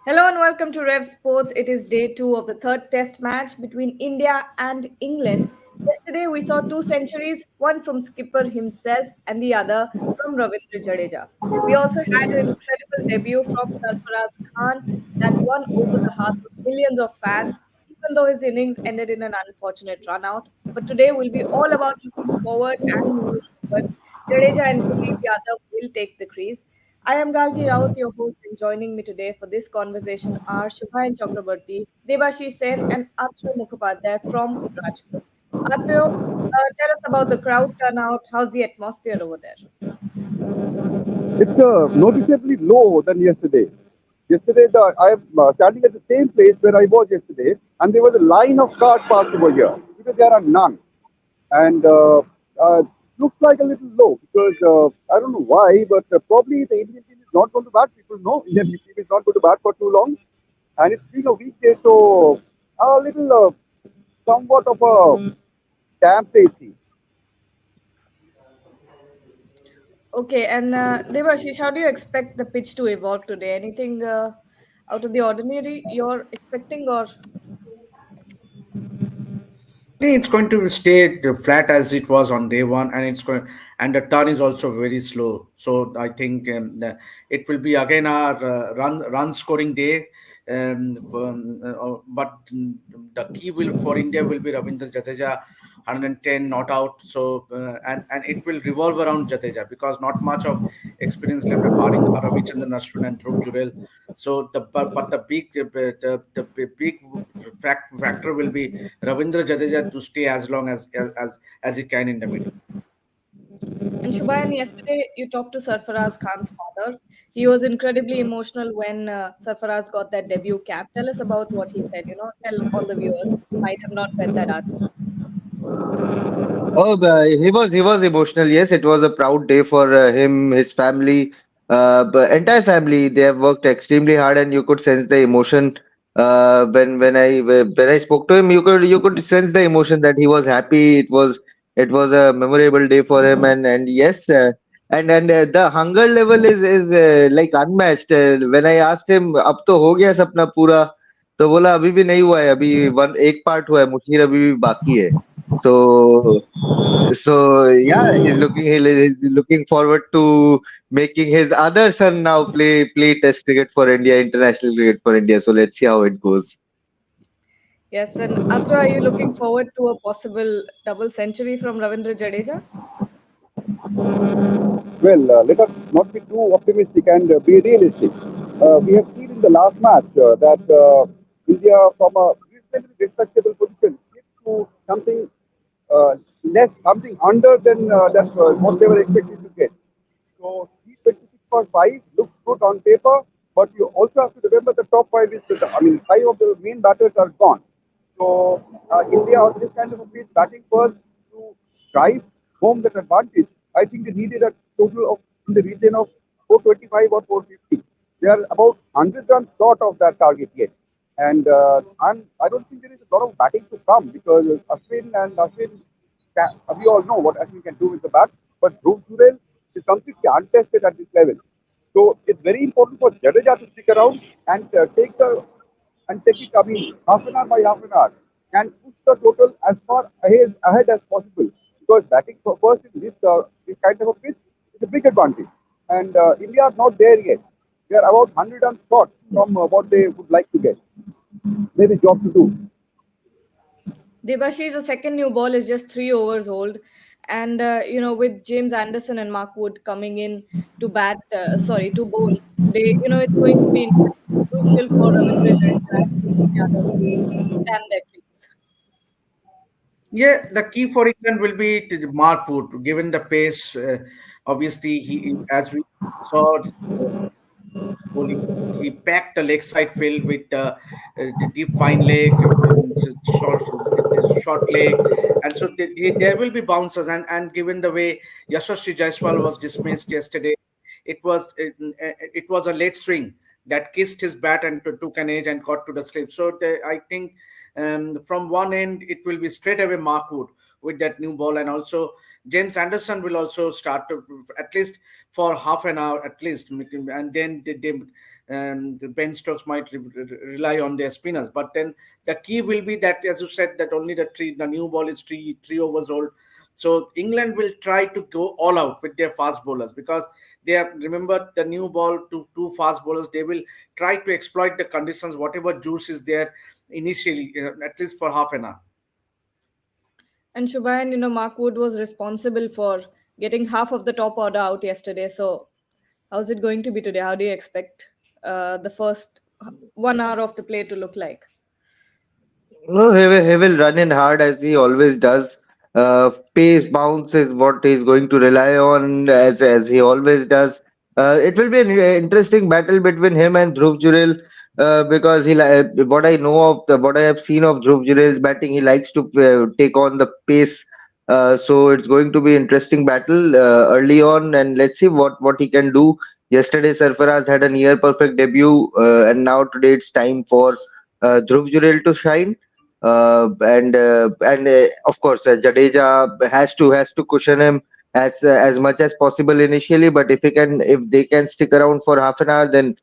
Hello and welcome to Rev Sports. It is day two of the third test match between India and England. Yesterday we saw two centuries, one from skipper himself and the other from Ravindra Jadeja. We also had an incredible debut from Sarfaraz Khan that won over the hearts of millions of fans, even though his innings ended in an unfortunate run out. But today will be all about looking forward and moving forward. Jadeja and Kuldeep Yadav will take the crease. I am Galgi Raut, your host, and joining me today for this conversation are Shubhayan Chakrabarti, Debashish Sen, and Atro Mukhopadhyay from Rajkot. Atro, tell us about the crowd turnout. How's the atmosphere over there? It's noticeably low than yesterday. Yesterday, I am standing at the same place where I was yesterday, and there was a line of cars parked over here because there are none. And looks like a little low because I don't know why, but probably the Indian team is not going to bat. People know Indian team is not going to bat for too long, and it's been a weekday, so a little somewhat of a damp AC. Okay, and Debashish, how do you expect the pitch to evolve today? Anything out of the ordinary you're expecting, or I think it's going to stay flat as it was on day one, and and the turn is also very slow. So I think it will be again our run scoring day. But the key will for India will be Ravindra Jadeja, 110 not out. So and it will revolve around Jadeja because not much of experience left, barring Ravichandran Ashwin and Dhruv Jurel. So but the big factor will be Ravindra Jadeja to stay as long as he can in the middle. and Shubhayan, yesterday you talked to Sarfaraz Khan's father. He was incredibly emotional when Sarfaraz got that debut cap. Tell us about what he said. Tell all the viewers who might have not read that article. Oh, but he was emotional. Yes, it was a proud day for him, his family, but entire family. They have worked extremely hard, and you could sense the emotion when I spoke to him. You could sense the emotion that he was happy. It was a memorable day for him, and yes, and the hunger level is like unmatched. When I asked him, अब तो हो गया सपना पूरा, तो बोला अभी भी नहीं हुआ है, अभी वन एक पार्ट हुआ है, मुशीर अभी भी बाकी है. So yeah, he's looking forward to making his other son now play Test cricket for India, international cricket for India. So let's see how it goes. Yes, and Atra, are you looking forward to a possible double century from Ravindra Jadeja? Well, let us not be too optimistic and be realistic. We have seen in the last match that India, from a reasonably respectable position, slipped to something less, something under than what they were expected to get. So 326 for 5 looks good on paper, but you also have to remember the top 5 is, I mean, 5 of the main batters are gone. So India on this kind of a pitch, batting first to drive home that advantage. I think they needed a total of in the region of 425 or 450. They are about 100 runs short of that target yet. And I don't think there is a lot of batting to come because Ashwin, we all know what Ashwin can do with the bat, but Dhruv Jurel is completely untested at this level. So it's very important for Jadeja to stick around and take it, I mean, half an hour by half an hour and push the total as far ahead as possible. Because batting first in this kind of a pitch is a big advantage. And India are not there yet. They are about 100 runs short from what they would like to get. There is job to do. Debashish's second new ball is just 3 overs old, and with James Anderson and Mark Wood coming in to bowl today, it's going to be crucial for Ravindra Jadeja and Kuldeep Yadav to stand their crease. Yeah, the key for England will be to Marput, given the pace. Obviously, he as we saw bowling, he packed the leg side field with the deep fine leg, short leg, and so there will be bouncers. And given the way Yashasvi Jaiswal was dismissed yesterday, it was a late swing that kissed his bat and took an edge and got to the slip. So I think from one end it will be straight away Markwood with that new ball, and also James Anderson will also start to at least for half an hour at least, and then the Ben Stokes might rely on their spinners. But then the key will be that, as you said, that only the new ball is three overs old. So England will try to go all out with their fast bowlers, because they have, remember, the new ball to two fast bowlers. They will try to exploit the conditions, whatever juice is there initially, at least for half an hour. And Shubhayan, Mark Wood was responsible for getting half of the top order out yesterday. So, how's it going to be today? How do you expect the first 1 hour of the play to look like? No, he will run in hard as he always does. Pace bounce is what he's going to rely on as he always does. It will be an interesting battle between him and Dhruv Jurel, because what I know of what I have seen of Dhruv Jurel's batting, he likes to take on the pace. So it's going to be interesting battle early on, and let's see what he can do. Yesterday, Sarfaraz had a near perfect debut, and now today it's time for Dhruv Jurel to shine. And of course, Jadeja has to cushion him as much as possible initially. But if they can stick around for half an hour, then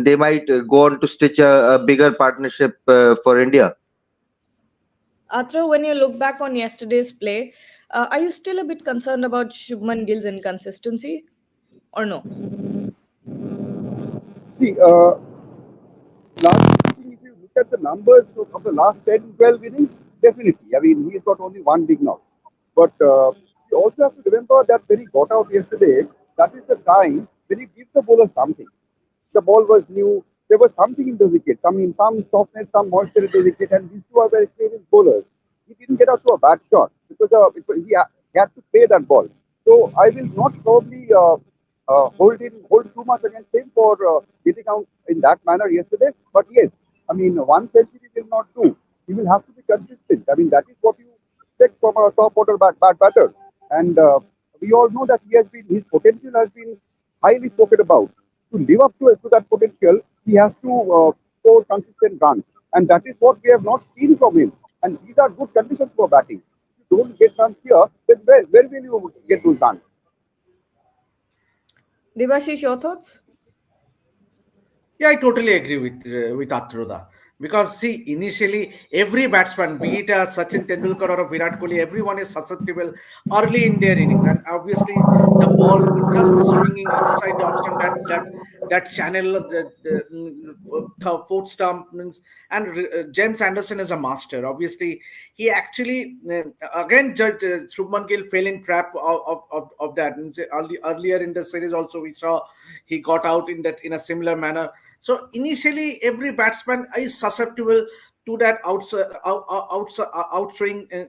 they might go on to stitch a bigger partnership for India. Atra, when you look back on yesterday's play, are you still a bit concerned about Shubman Gill's inconsistency or no? See, last if you look at the numbers of the last 10, 12 innings, definitely. I mean, he's got only one big knock. But you also have to remember that when he got out yesterday, that is the time when you give the bowler something. The ball was new. There was something in the wicket. I mean, some softness, some moisture in the wicket, and these two are very experienced bowlers. He didn't get out to a bad shot because he had to play that ball. So I will not probably hold too much against him for getting out in that manner yesterday. But yes, I mean, one century will not do. He will have to be consistent. I mean, that is what you expect from a top order bad batter. And we all know that his potential has been highly spoken about. To live up to that potential, he has to score consistent runs. And that is what we have not seen from him. And these are good conditions for batting. If you don't get runs here, then where will you get those runs? Devashish, your thoughts? Yeah, I totally agree with Atruda, because see, initially every batsman, be it Sachin Tendulkar or a Virat Kohli, everyone is susceptible early in their innings, and obviously the ball just swinging outside the off stump, that channel, the fourth stump means, and James Anderson is a master. Obviously, he actually again Judge Shubman Gill fell in trap of that. Means earlier in the series also we saw he got out in a similar manner. So initially, every batsman is susceptible to that outswing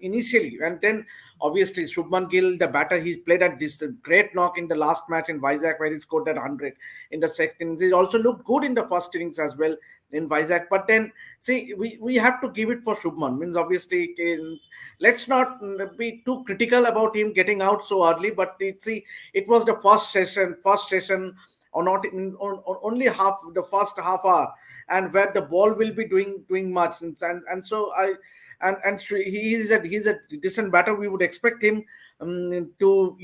initially, and then obviously Shubman Gill, the batter, he's played at this great knock in the last match in Vizag where he scored that 100 in the second innings. He also looked good in the first innings as well in Vizag. But then, see, we have to give it for Shubman. Means obviously, let's not be too critical about him getting out so early. But see, it was the first session, or not only half the first half hour, and where the ball will be doing much, and so I and he's a decent batter. We would expect him to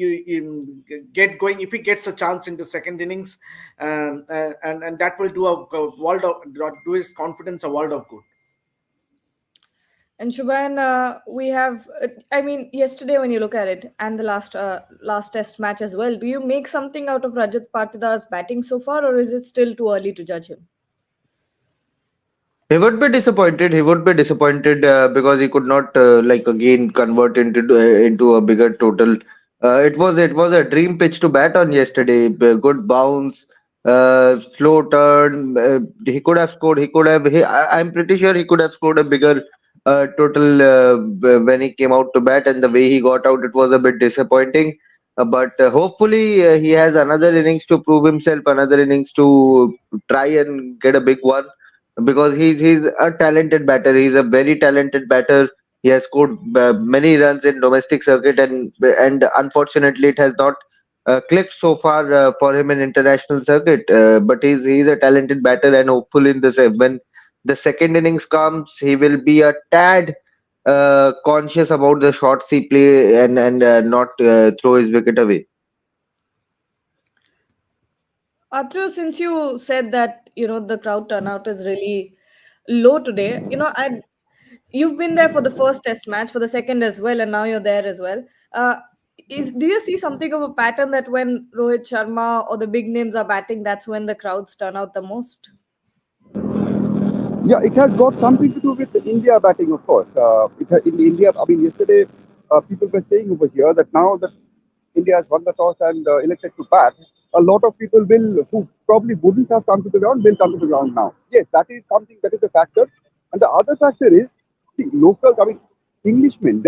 get going if he gets a chance in the second innings, and that will a world of do his confidence a world of good. And Shubhayan, we have, I mean, yesterday when you look at it, and the last test match as well, do you make something out of Rajat Patidar's batting so far, or is it still too early to judge him? He would be disappointed. He would be disappointed because he could not like again convert into a bigger total. It was a dream pitch to bat on yesterday. Good bounce, slow turn. He could have scored. He could have. I'm pretty sure he could have scored a bigger total when he came out to bat. And the way he got out, it was a bit disappointing. But hopefully he has another innings to prove himself. Another innings to try and get a big one, because he's a talented batter. He's a very talented batter. He has scored many runs in domestic circuit, and unfortunately, it has not clicked so far for him in international circuit. But he's a talented batter, and hopefully, when the second innings comes, he will be a tad conscious about the shots he play, and not throw his wicket away. Atru, since you said that the crowd turnout is really low today, you've been there for the first test match, for the second as well, and now you're there as well. Uh, do you see something of a pattern that when Rohit Sharma or the big names are batting, that's when the crowds turn out the most? Yeah, it has got something to do with India batting, of course. In India, I mean, yesterday people were saying over here that now that India has won the toss and elected to bat, a lot of people will, who probably wouldn't have come to the ground, will come to the ground now. Yes, that is something, that is a factor. And the other factor is, see, locals, I mean, Englishmen,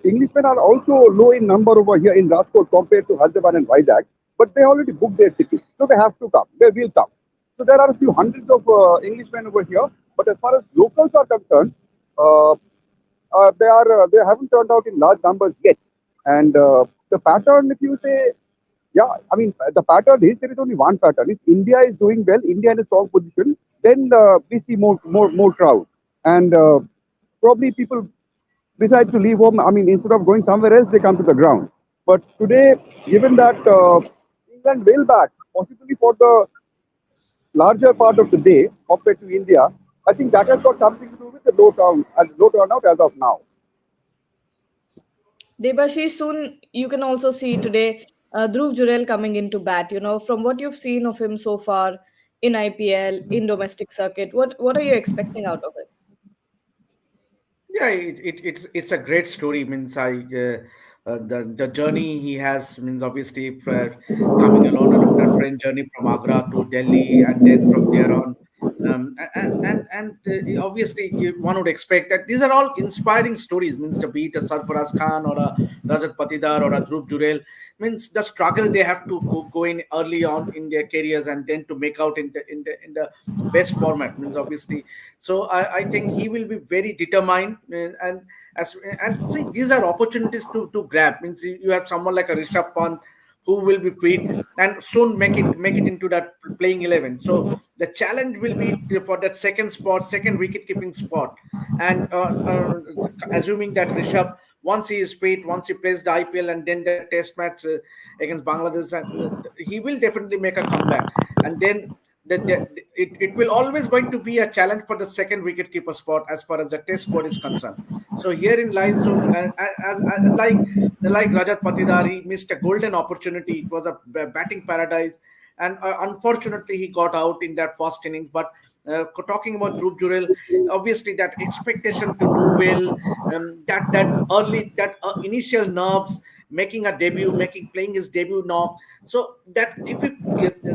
Englishmen are also low in number over here in Rajkot compared to Hyderabad and Vizag, but they already booked their tickets, so they have to come. They will come. So there are a few hundreds of Englishmen over here, but as far as locals are concerned, uh, they haven't turned out in large numbers yet. And the pattern, if you say, yeah, I mean the pattern is, there is only one pattern. If India is doing well, India in a strong position, then we see more crowd, and probably people decide to leave home. I mean, instead of going somewhere else, they come to the ground. But today, given that England will bat, possibly for the larger part of the day compared to India, I think that has got something to do with the low turnout as of now. Debashish, soon you can also see today Dhruv Jurel coming into bat. From what you've seen of him so far in IPL, in domestic circuit, what are you expecting out of it? Yeah, it's a great story. Means the journey he has, means obviously for coming along on a train journey from Agra to Delhi, and then from there on, obviously one would expect that these are all inspiring stories. Means to be it a Sarfaraz Khan or a Rajat Patidar or a Dhruv Jurel, means the struggle they have to go in early on in their careers, and then to make out in the best format. Means obviously, so I think he will be very determined, and as and see, these are opportunities to grab. Means you have someone like a Rishabh Pant who will be fit and soon make it into that playing 11. So the challenge will be for that second spot, second wicket keeping spot, and assuming that Rishabh, once he is fit, once he plays the IPL and then the test match against Bangladesh, he will definitely make a comeback, and then it will always going to be a challenge for the second wicketkeeper spot as far as the test squad is concerned. So herein lies, so like Rajat Patidari missed a golden opportunity. It was a batting paradise, and unfortunately he got out in that first innings. But talking about Dhruv Jurel, obviously that expectation to do well, that initial nerves, making a debut, making playing his debut knock. So that if it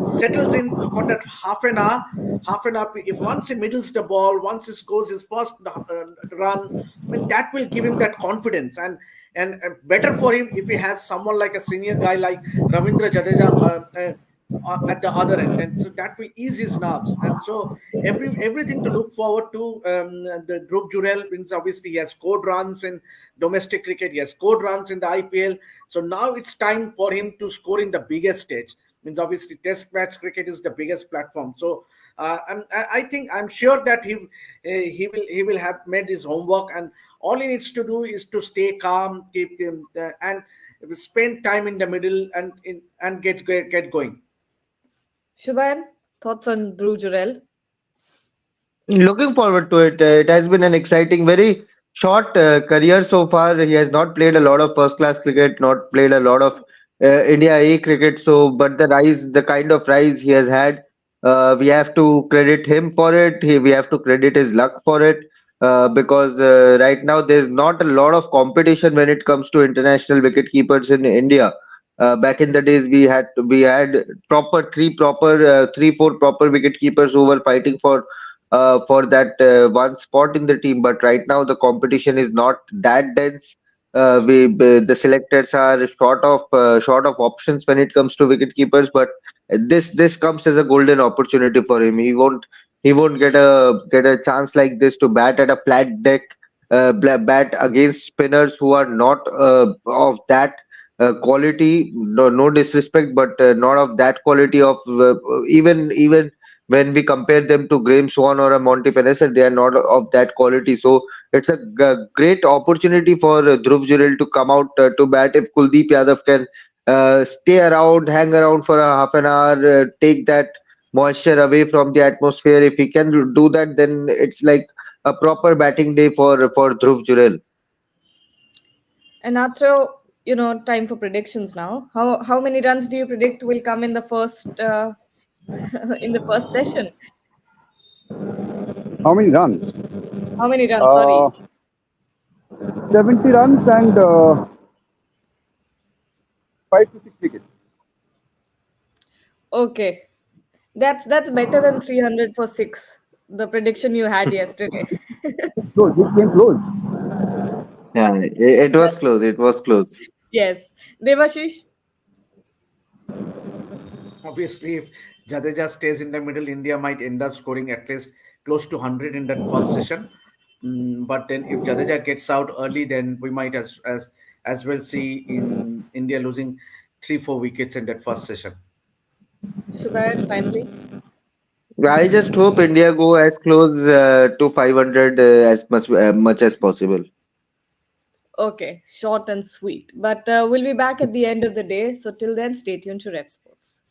settles in for that half an hour, if once he middles the ball, once he scores his first run, I mean that will give him that confidence, and better for him if he has someone like a senior guy like Ravindra Jadeja at the other end, and so that will ease his nerves. And so everything to look forward to. The Dhruv Jurel means obviously he has scored runs in domestic cricket, he has scored runs in the IPL. So now it's time for him to score in the biggest stage. Means obviously Test match cricket is the biggest platform. So I think I'm sure that he will have made his homework, and all he needs to do is to stay calm, keep him and spend time in the middle, and get going. Shubhan, thoughts on Dhruv Jurel? Looking forward to it. It has been an exciting, very short career so far. He has not played a lot of first class cricket, not played a lot of India A cricket. So, but the kind of rise he has had, we have to credit him for it. We have to credit his luck for it. Because right now there's not a lot of competition when it comes to international wicket keepers in India. Back in the days, we had three, four proper wicket keepers who were fighting for that one spot in the team. But right now, the competition is not that dense. The selectors are short of options when it comes to wicket keepers. But this comes as a golden opportunity for him. He won't get a chance like this to bat at a flat deck, bat against spinners who are not of that quality. No disrespect, but not of that quality of even when we compare them to Graham Swan or a Monty Panesar, they are not of that quality. So it's a great opportunity for Dhruv Jurel to come out to bat if Kuldeep Yadav can stay around, hang around for a half an hour, take that moisture away from the atmosphere. If he can do that, then it's like a proper batting day for Dhruv Jurel. And after, time for predictions now. How many runs do you predict will come in the first in the first session? How many runs? How many runs? Uh, Sorry. 70 runs and 5 to 6 wickets. Okay. That's better than 300 for 6, the prediction you had yesterday. So this came close. Yeah, it was That's close. It was close. yes. Devashish? Obviously, if Jadeja stays in the middle, India might end up scoring at least close to 100 in that first session. But then, if Jadeja gets out early, then we might as well see in India losing 3 4 wickets in that first session. Shubhayan, finally? I just hope India go as close to 500 as much as possible. Okay, short and sweet. But we'll be back at the end of the day. So till then, stay tuned to Rev Sports.